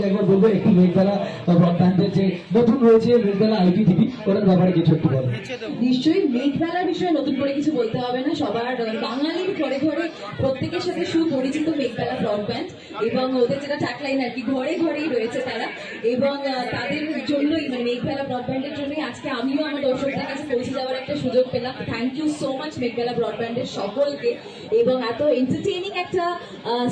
একবার বলবো একটু মেঘবেলা ব্রডব্যান্ডের যে নতুন রয়েছে মেঘবেলা আইপিটিভি ওটার ব্যাপারে কিছু একটু বলো। নিশ্চয়ই মেঘবেলার বিষয়ে নতুন করে কিছু বলতে হবে না, সবার বাঙালির ঘরে ঘরে প্রত্যেকের সাথে সুপরিচিত মেঘবেলা ব্রডব্যান্ড, এবং ওদের যেটা ট্যাগলাইন আর কি, ঘরে ঘরেই রয়েছে তারা, এবং তাদের জন্যই মানে মেঘবেলা ব্রডব্যান্ডের জন্যই আজকে আমিও আমার দর্শকদের কাছে পৌঁছে যাওয়ার একটা সুযোগ পেলাম। Thank you so much Meghbela ব্রডব্যান্ডের সকলকে, এবং এত এন্টারটেইনিং একটা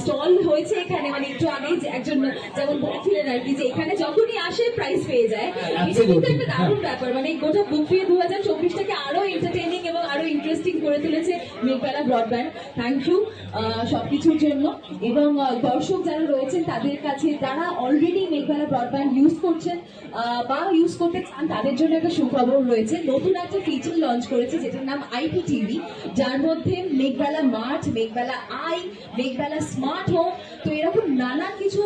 স্টল হয়েছে এখানে, মানে একটু আগে একজন যেমন বলছিলেন আর কি যে এখানে যখনই আসে প্রাইজ পেয়ে যায়, এটা কিন্তু একটা দারুণ ব্যাপার। মানে গোটা বুফে 2024টাকে আরো এন্টারটেইনিং এবং আরো ইন্টারেস্টিং করে তুলেছে মেঘবেলা ব্রডব্যান্ড। থ্যাংক ইউ সবকিছুর জন্য। এবং দর্শক যারা রয়েছেন তাদের কাছে, যারা অলরেডি মেঘবেলা ব্রডব্যান্ড ইউজ করছেন বা ইউজ করতে চান, তাদের জন্য একটা সুখবর রয়েছে। নতুন একটা ফিচার লঞ্চ করেছে যেটার নাম আইপিটিভি, যার মধ্যে Meghbela mart, Meghbela I, Meghbela smart home, তো এরকম নানা কিছু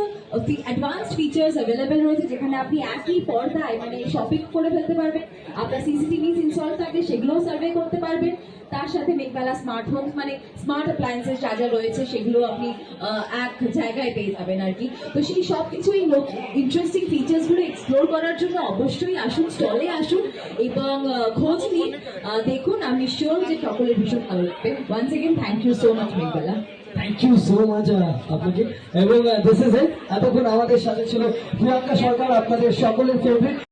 অ্যাডভান্সড ফিচার্স অ্যাভেলেবেল রয়েছে, যেখানে আপনি একই পর্দায় মানে শপিং করে ফেলতে পারবেন, আপনার সিসিটিভি ইনস্টল থাকলে সেগুলোও সার্ভে করতে পারবেন। তার সাথে মেঘবেলা স্মার্ট হোম মানে স্মার্ট অ্যাপ্লায়েন্সেস যা যা রয়েছে সেগুলো আপনি এক জায়গায় পেয়ে যাবেন আর কি। তো সেই সব কিছুই ইন্টারেস্টিং ফিচার্সগুলো এক্সপ্লোর করার জন্য অবশ্যই আসুন, স্টলে আসুন এবং খোঁজ নিন, দেখুন। আমি শিওর যে সকলের ভীষণ ভালো লাগবে। Once again thank you so much Meghbela. Thank you so much আপনাকে। এবং দিস ইজ ইট, এতক্ষণ আমাদের সাথে ছিল প্রিয়াঙ্কা সরকার, আপনাদের সকলের ফেভারিট।